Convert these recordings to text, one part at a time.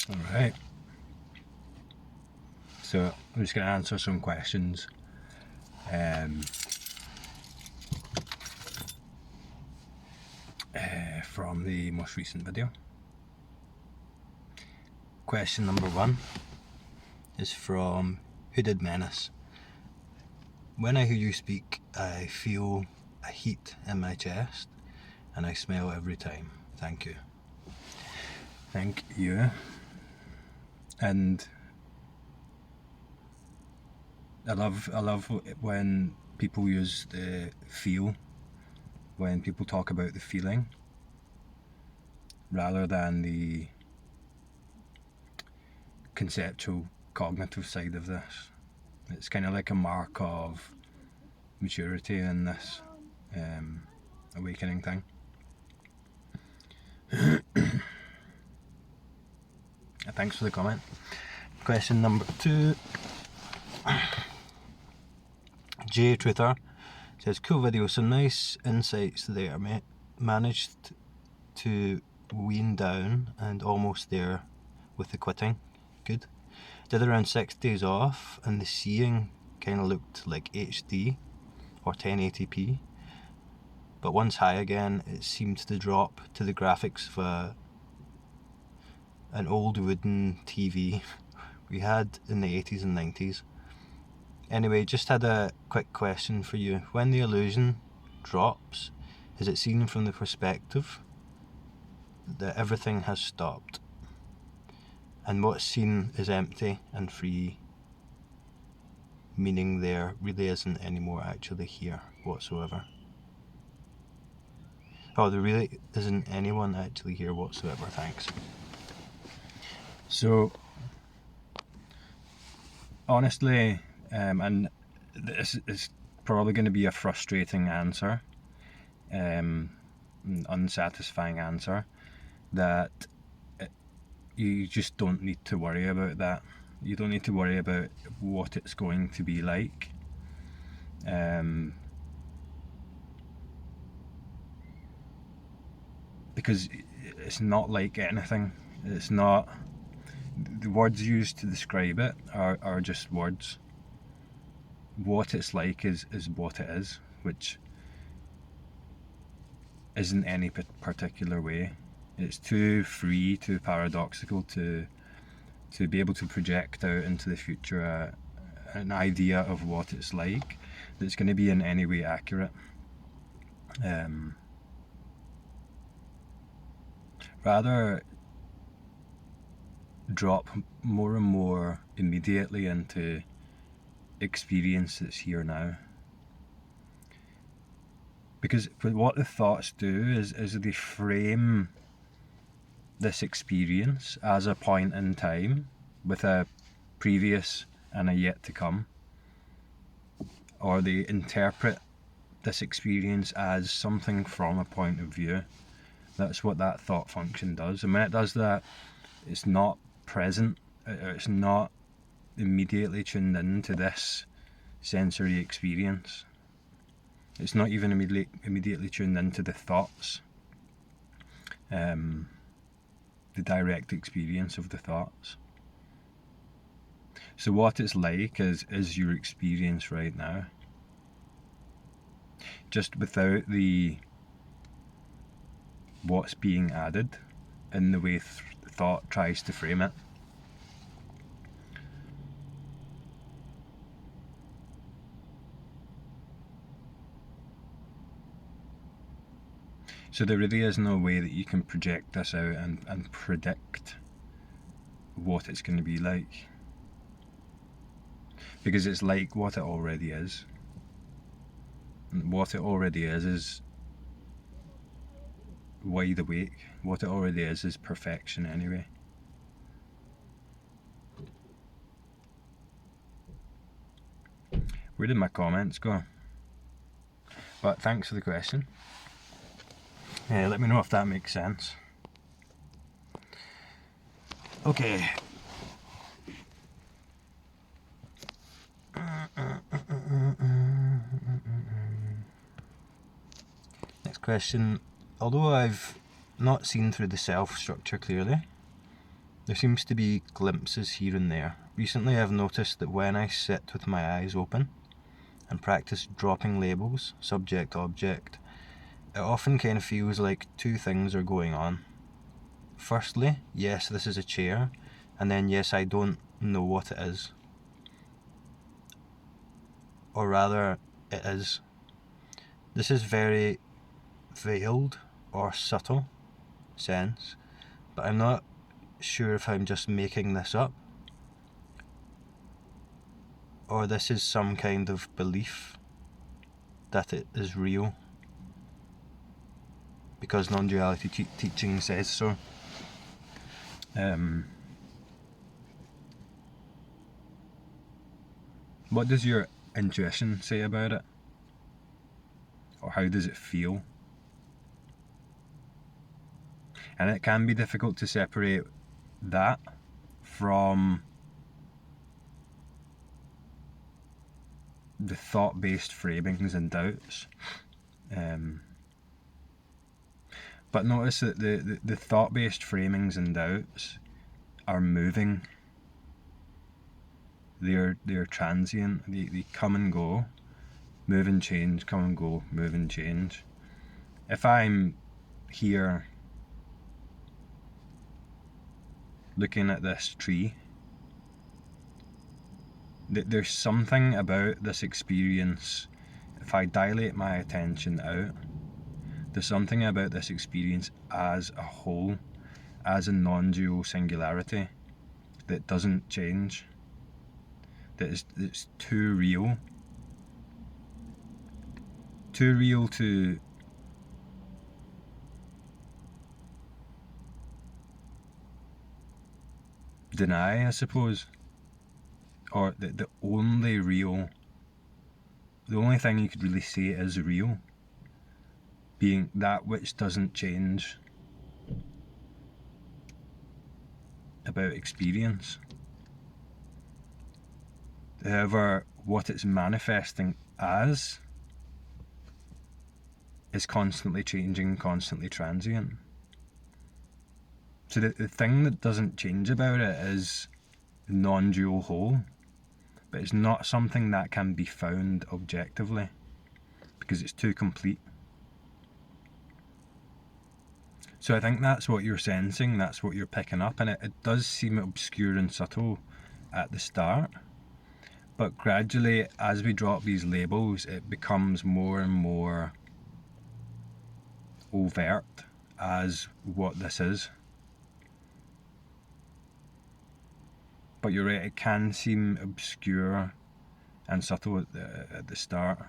Alright, so I'm just going to answer some questions from the most recent video. Question number 1 is from Hooded Menace. When I hear you speak, I feel a heat in my chest and I smell every time. Thank you. Thank you. And I love when people use the feel, when people talk about the feeling rather than the conceptual cognitive side of this. It's kind of like a mark of maturity in this awakening thing. Thanks for the comment. Question number 2. J Truther says, cool video, some nice insights there, mate. Managed to wean down and almost there with the quitting. Good. Did around 6 days off and the seeing kind of looked like HD or 1080p, but once high again it seemed to drop to the graphics of an old wooden TV we had in the 80s and 90s. Anyway, just had a quick question for you. When the illusion drops, is it seen from the perspective that everything has stopped and what's seen is empty and free, meaning there really isn't any more actually here whatsoever? Oh, there really isn't anyone actually here whatsoever, thanks. So, honestly, and this is probably going to be a frustrating answer, unsatisfying answer, that you just don't need to worry about that. You don't need to worry about what it's going to be like. Because it's not like anything. It's not. The words used to describe it are just words. What it's like is what it is, which isn't any particular way. It's too free, too paradoxical to be able to project out into the future an idea of what it's like that's going to be in any way accurate. Rather drop more and more immediately into experience that's here now. Because what the thoughts do is they frame this experience as a point in time with a previous and a yet to come, or they interpret this experience as something from a point of view. That's what that thought function does, and when it does that, it's not present, it's not immediately tuned in to this sensory experience. It's not even immediately tuned into the thoughts, the direct experience of the thoughts. So what it's like is your experience right now, just without the what's being added in the way thought tries to frame it. So there really is no way that you can project this out and predict what it's going to be like. Because it's like what it already is. And what it already is wide awake. What it already is perfection anyway. Where did my comments go? But thanks for the question. Let me know if that makes sense. Okay. Next question. Although I've not seen through the self structure clearly, There seems to be glimpses here and there. Recently I've noticed that when I sit with my eyes open and practice dropping labels, subject, object, it often kind of feels like two things are going on. Firstly, yes, this is a chair, and then yes, I don't know what it is. Or rather, it is. This is very veiled or subtle sense, but I'm not sure if I'm just making this up, or this is some kind of belief that it is real, because non-duality teaching says so. What does your intuition say about it? Or how does it feel? And it can be difficult to separate that from the thought-based framings and doubts. But notice that the thought-based framings and doubts are moving. They're transient. They come and go, move and change, come and go, move and change. If I'm here looking at this tree, there's something about this experience. If I dilate my attention out, there's something about this experience as a whole, as a non-dual singularity, that doesn't change. It's too real to deny, I suppose. Or the only thing you could really say is real, being that which doesn't change about experience. However, what it's manifesting as is constantly changing, constantly transient. So the thing that doesn't change about it is non-dual whole, but it's not something that can be found objectively because it's too complete. So I think that's what you're sensing, that's what you're picking up, and it does seem obscure and subtle at the start, but gradually as we drop these labels it becomes more and more overt as what this is. But you're right, it can seem obscure and subtle at the start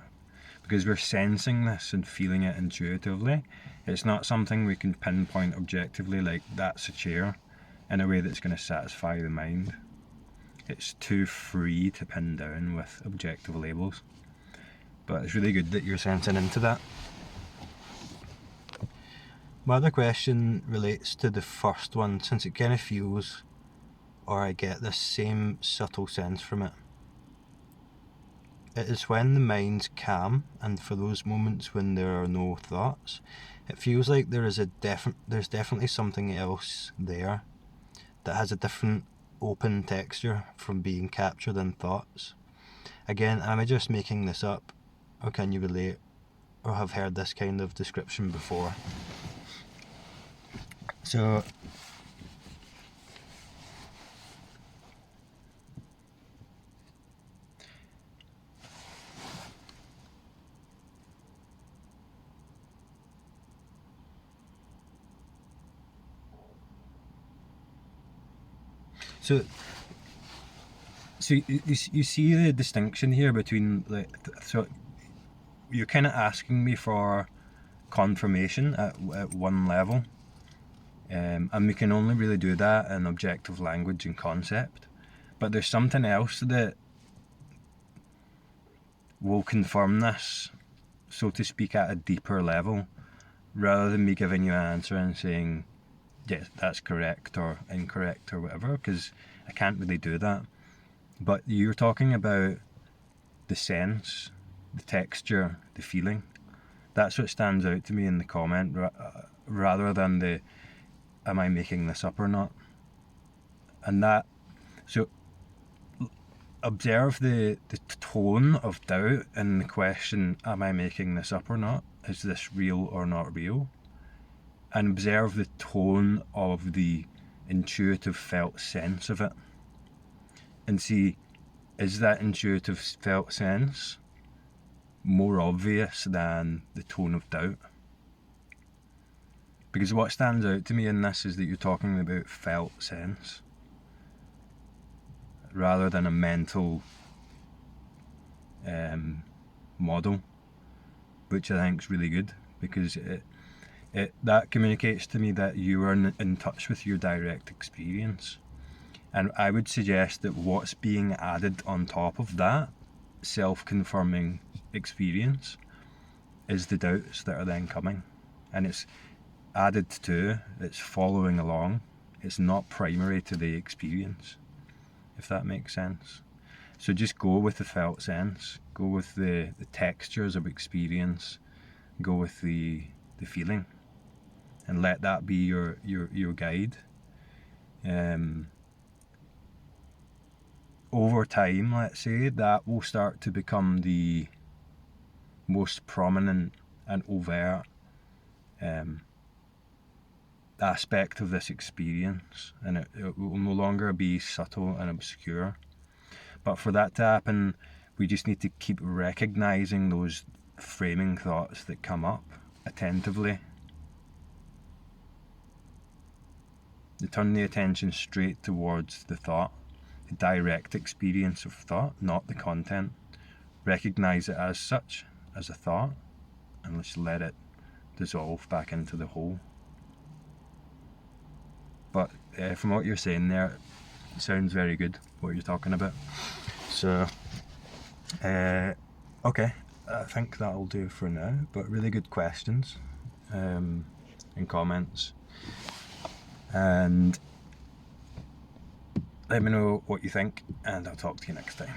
because we're sensing this and feeling it intuitively. It's not something we can pinpoint objectively, like that's a chair, in a way that's going to satisfy the mind. It's too free to pin down with objective labels. But it's really good that you're sensing into that. My other question relates to the first one, since it kind of feels, or I get this same subtle sense from it. It is when the mind's calm, and for those moments when there are no thoughts, it feels like there's definitely something else there that has a different open texture from being captured in thoughts. Again, am I just making this up, or can you relate, or have heard this kind of description before? So you see the distinction here between, like, so you're kind of asking me for confirmation at one level, and we can only really do that in objective language and concept, but there's something else that will confirm this, so to speak, at a deeper level, rather than me giving you an answer and saying yes, that's correct or incorrect or whatever, because I can't really do that. But you're talking about the sense, the texture, the feeling. That's what stands out to me in the comment, rather than the am I making this up or not. And that, so observe the tone of doubt in the question, am I making this up or not? Is this real or not real? And observe the tone of the intuitive felt sense of it. And see, is that intuitive felt sense more obvious than the tone of doubt? Because what stands out to me in this is that you're talking about felt sense rather than a mental model, which I think is really good, because that communicates to me that you are in touch with your direct experience. And I would suggest that what's being added on top of that self-confirming experience is the doubts that are then coming. And it's added to, it's following along, it's not primary to the experience, if that makes sense. So just go with the felt sense, go with the textures of experience, go with the feeling, and let that be your guide. Over time, let's say, that will start to become the most prominent and overt aspect of this experience, and it will no longer be subtle and obscure. But for that to happen, we just need to keep recognizing those framing thoughts that come up attentively. To turn the attention straight towards the thought, the direct experience of thought, not the content. Recognize it as such, as a thought, and let's let it dissolve back into the whole. But from what you're saying there, it sounds very good, what you're talking about. So, okay, I think that'll do for now, but really good questions and comments. And let me know what you think, and I'll talk to you next time.